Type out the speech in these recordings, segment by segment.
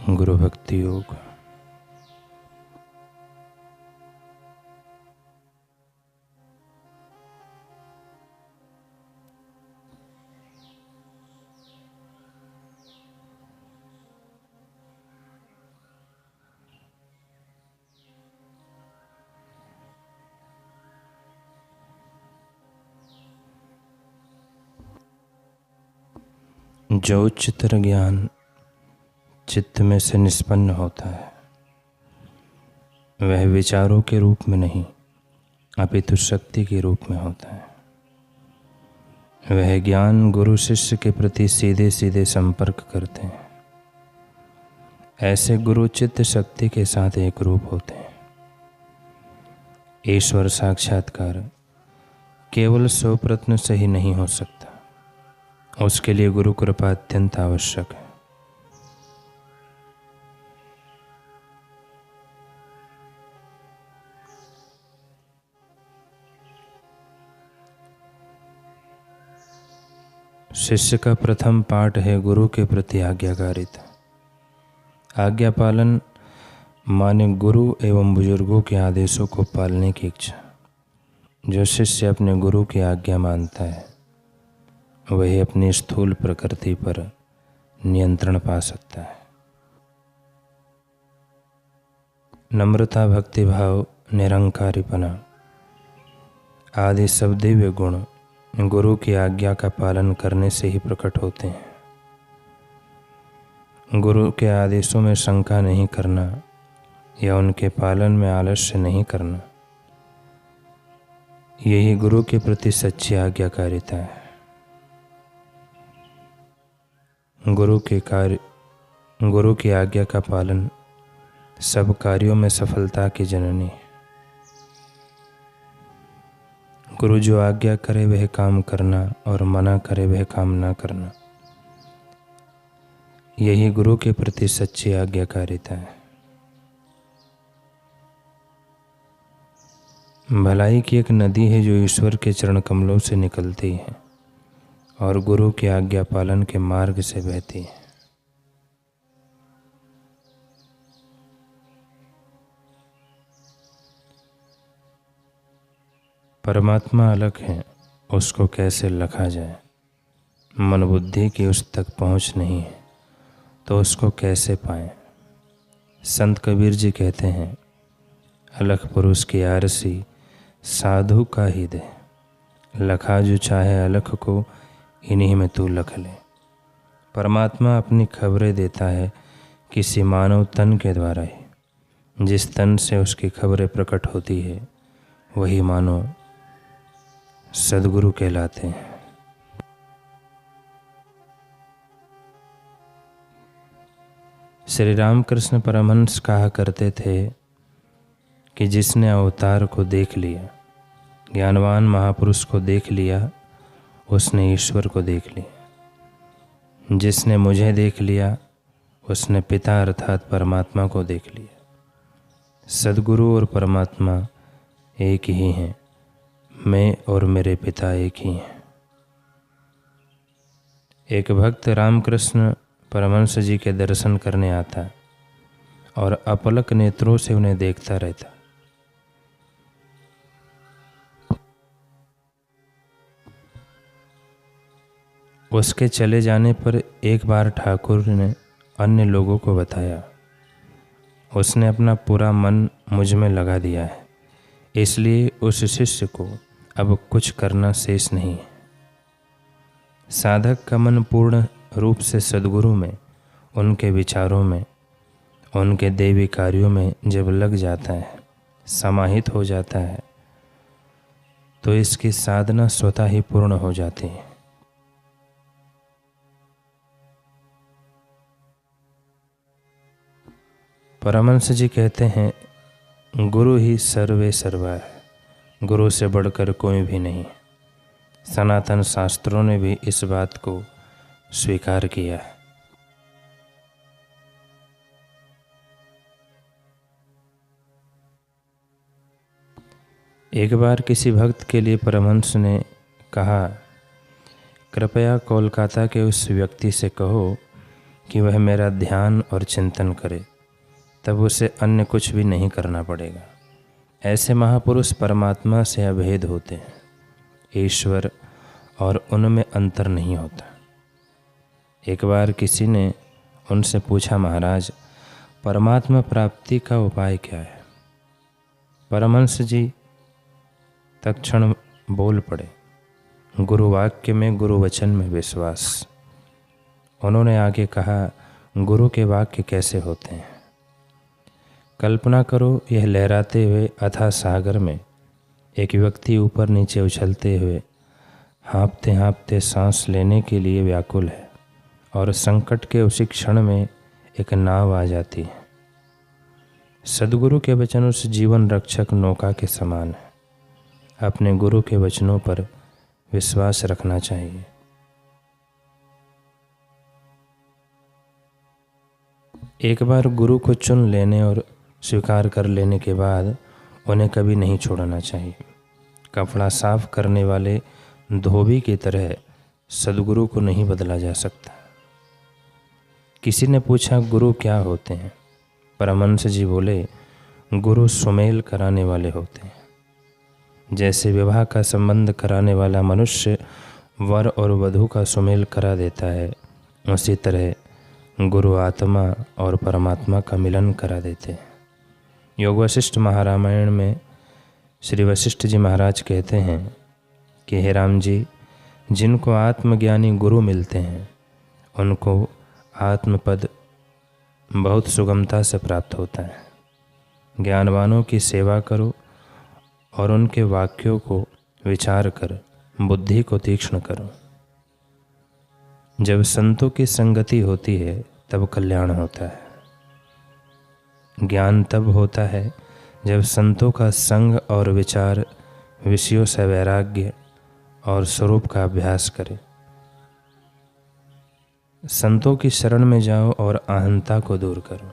गुरु भक्ति योग। जो उच्चतर ज्ञान चित्त में से निष्पन्न होता है वह विचारों के रूप में नहीं अपितु शक्ति के रूप में होता है। वह ज्ञान गुरु शिष्य के प्रति सीधे सीधे संपर्क करते हैं। ऐसे गुरु चित्त शक्ति के साथ एक रूप होते हैं। ईश्वर साक्षात्कार केवल स्वप्रयत्न से ही नहीं हो सकता, उसके लिए गुरु कृपा अत्यंत आवश्यक है। शिष्य का प्रथम पाठ है गुरु के प्रति आज्ञाकारिता। आज्ञा पालन माने गुरु एवं बुजुर्गों के आदेशों को पालने की इच्छा। जो शिष्य अपने गुरु की आज्ञा मानता है वही अपनी स्थूल प्रकृति पर नियंत्रण पा सकता है। नम्रता, भक्तिभाव, निरंकारीपना आदि सब दिव्य गुण गुरु की आज्ञा का पालन करने से ही प्रकट होते हैं। गुरु के आदेशों में शंका नहीं करना या उनके पालन में आलस्य नहीं करना, यही गुरु के प्रति सच्ची आज्ञाकारिता है। गुरु की आज्ञा का पालन सब कार्यों में सफलता की जननी है। गुरु जो आज्ञा करे वह काम करना और मना करे वह काम ना करना, यही गुरु के प्रति सच्ची आज्ञाकारिता है। भलाई की एक नदी है जो ईश्वर के चरण कमलों से निकलती है और गुरु की आज्ञा पालन के मार्ग से बहती है। परमात्मा अलग है, उसको कैसे लखा जाए। मन बुद्धि की उस तक पहुँच नहीं है तो उसको कैसे पाएं। संत कबीर जी कहते हैं, अलख पुरुष की आरसी साधु का ही दे, लखा जो चाहे अलख को इन्हीं में तू लख ले। परमात्मा अपनी खबरें देता है किसी मानव तन के द्वारा ही। जिस तन से उसकी खबरें प्रकट होती है वही मानव सद्गुरु कहलाते हैं। श्री रामकृष्ण परमहंस कहा करते थे कि जिसने अवतार को देख लिया, ज्ञानवान महापुरुष को देख लिया, उसने ईश्वर को देख लिया। जिसने मुझे देख लिया उसने पिता अर्थात परमात्मा को देख लिया। सद्गुरु और परमात्मा एक ही हैं, मैं और मेरे पिता एक ही हैं। एक भक्त रामकृष्ण परमहंस जी के दर्शन करने आता और अपलक नेत्रों से उन्हें देखता रहता। उसके चले जाने पर एक बार ठाकुर ने अन्य लोगों को बताया, उसने अपना पूरा मन मुझ में लगा दिया है, इसलिए उस शिष्य को अब कुछ करना शेष नहीं है। साधक का मन पूर्ण रूप से सद्गुरु में, उनके विचारों में, उनके दैवी कार्यों में जब लग जाता है, समाहित हो जाता है, तो इसकी साधना स्वतः ही पूर्ण हो जाती है। परमहंस जी कहते हैं, गुरु ही सर्वे सर्वा है, गुरु से बढ़कर कोई भी नहीं। सनातन शास्त्रों ने भी इस बात को स्वीकार किया है। एक बार किसी भक्त के लिए परमहंस ने कहा, कृपया कोलकाता के उस व्यक्ति से कहो कि वह मेरा ध्यान और चिंतन करे, तब उसे अन्य कुछ भी नहीं करना पड़ेगा। ऐसे महापुरुष परमात्मा से अभेद होते हैं, ईश्वर और उनमें अंतर नहीं होता। एक बार किसी ने उनसे पूछा, महाराज, परमात्मा प्राप्ति का उपाय क्या है? परमहंस जी तत्क्षण बोल पड़े, गुरु वाक्य में, गुरु वचन में विश्वास। उन्होंने आगे कहा, गुरु के वाक्य कैसे होते हैं? कल्पना करो, यह लहराते हुए अथाह सागर में एक व्यक्ति ऊपर नीचे उछलते हुए हाँफते हाँफते सांस लेने के लिए व्याकुल है, और संकट के उसी क्षण में एक नाव आ जाती है। सद्गुरु के वचन उस जीवन रक्षक नौका के समान है। अपने गुरु के वचनों पर विश्वास रखना चाहिए। एक बार गुरु को चुन लेने और स्वीकार कर लेने के बाद उन्हें कभी नहीं छोड़ना चाहिए। कपड़ा साफ करने वाले धोबी की तरह सद्गुरु को नहीं बदला जा सकता। किसी ने पूछा, गुरु क्या होते हैं? परमहंस जी बोले, गुरु सुमेल कराने वाले होते हैं। जैसे विवाह का संबंध कराने वाला मनुष्य वर और वधू का सुमेल करा देता है, उसी तरह गुरु आत्मा और परमात्मा का मिलन करा देते हैं। योग वशिष्ठ महारामायण में श्री वशिष्ठ जी महाराज कहते हैं कि हे राम जी, जिनको आत्मज्ञानी गुरु मिलते हैं उनको आत्मपद बहुत सुगमता से प्राप्त होता है। ज्ञानवानों की सेवा करो और उनके वाक्यों को विचार कर बुद्धि को तीक्ष्ण करो। जब संतों की संगति होती है तब कल्याण होता है। ज्ञान तब होता है जब संतों का संग और विचार विषयों से वैराग्य और स्वरूप का अभ्यास करे। संतों की शरण में जाओ और अहंता को दूर करो।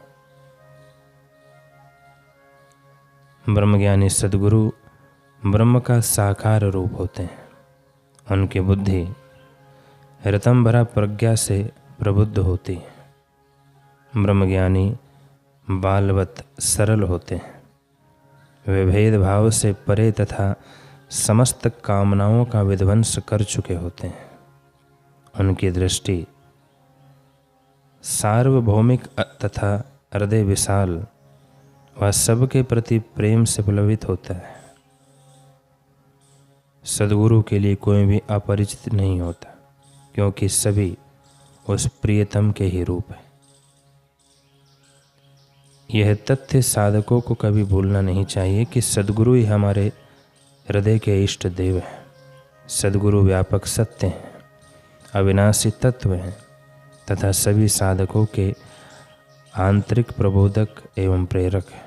ब्रह्मज्ञानी सद्गुरु ब्रह्म का साकार रूप होते हैं। उनकी बुद्धि रतनभरा प्रज्ञा से प्रबुद्ध होती है। ब्रह्मज्ञानी बालवत सरल होते हैं। वे भेदभाव से परे तथा समस्त कामनाओं का विध्वंस कर चुके होते हैं। उनकी दृष्टि सार्वभौमिक तथा हृदय विशाल व सबके प्रति प्रेम से प्लवित होता है। सद्गुरु के लिए कोई भी अपरिचित नहीं होता, क्योंकि सभी उस प्रियतम के ही रूप है। यह तथ्य साधकों को कभी भूलना नहीं चाहिए कि सद्गुरु ही हमारे हृदय के इष्ट देव हैं। सद्गुरु व्यापक सत्य हैं, अविनाशी तत्व हैं तथा सभी साधकों के आंतरिक प्रबोधक एवं प्रेरक है।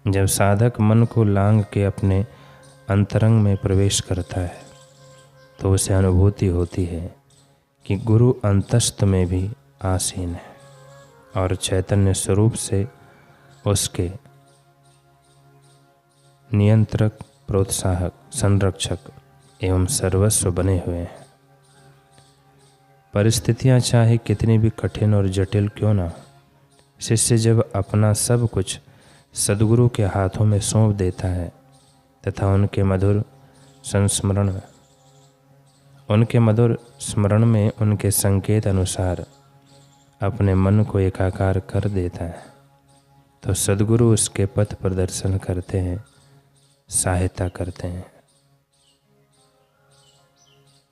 जब साधक मन को लांघ के अपने अंतरंग में प्रवेश करता है तो उसे अनुभूति होती है कि गुरु अंतस्थ में भी आसीन है और चैतन्य स्वरूप से उसके नियंत्रक, प्रोत्साहक, संरक्षक एवं सर्वस्व बने हुए हैं। परिस्थितियां चाहे कितनी भी कठिन और जटिल क्यों ना हो, शिष्य जब अपना सब कुछ सद्गुरु के हाथों में सौंप देता है तथा उनके मधुर स्मरण में उनके संकेत अनुसार अपने मन को एकाकार कर देता है, तो सद्गुरु उसके पथ प्रदर्शन करते हैं, सहायता करते हैं।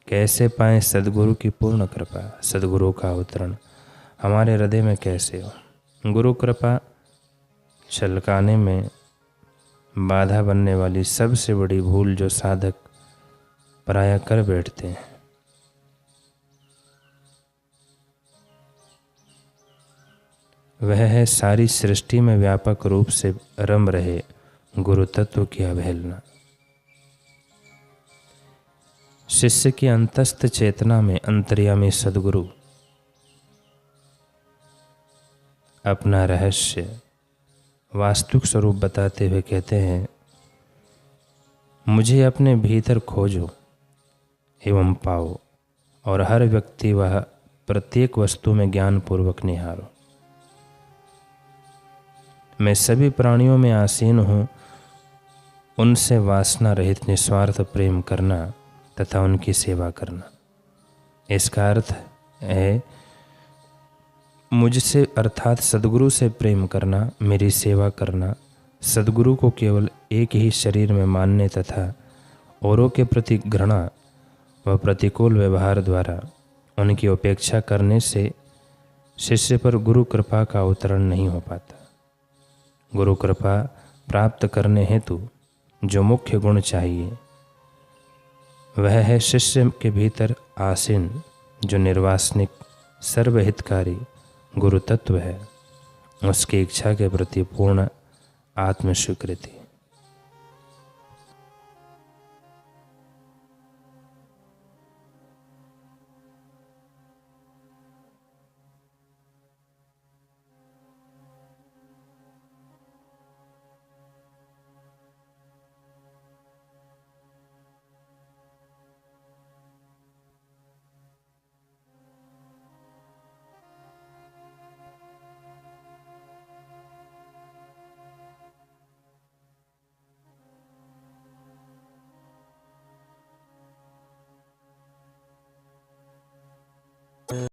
कैसे पाएं सद्गुरु की पूर्ण कृपा? सद्गुरु का अवतरण हमारे हृदय में कैसे हो? गुरु कृपा छलकाने में बाधा बनने वाली सबसे बड़ी भूल जो साधक प्रायः कर बैठते हैं, वह है सारी सृष्टि में व्यापक रूप से रम रहे गुरु तत्व की अवहेलना। शिष्य की अंतस्थ चेतना में अंतर्यामी सद्गुरु अपना रहस्य वास्तविक स्वरूप बताते हुए कहते हैं, मुझे अपने भीतर खोजो एवं पाओ, और हर व्यक्ति वह प्रत्येक वस्तु में ज्ञानपूर्वक निहारो। मैं सभी प्राणियों में आसीन हूँ, उनसे वासना रहित निस्वार्थ प्रेम करना तथा उनकी सेवा करना। इसका अर्थ है मुझसे अर्थात सद्गुरु से प्रेम करना, मेरी सेवा करना, सद्गुरु को केवल एक ही शरीर में मानने तथा औरों के प्रति घृणा व प्रतिकूल व्यवहार द्वारा उनकी उपेक्षा करने से शिष्य पर गुरु कृपा का अवतरण नहीं हो पाता। गुरु कृपा प्राप्त करने हेतु जो मुख्य गुण चाहिए वह है शिष्य के भीतर आसीन जो निर्वासनिक सर्वहितकारी गुरु तत्व है, उसकी इच्छा के प्रति पूर्ण आत्मस्वीकृति।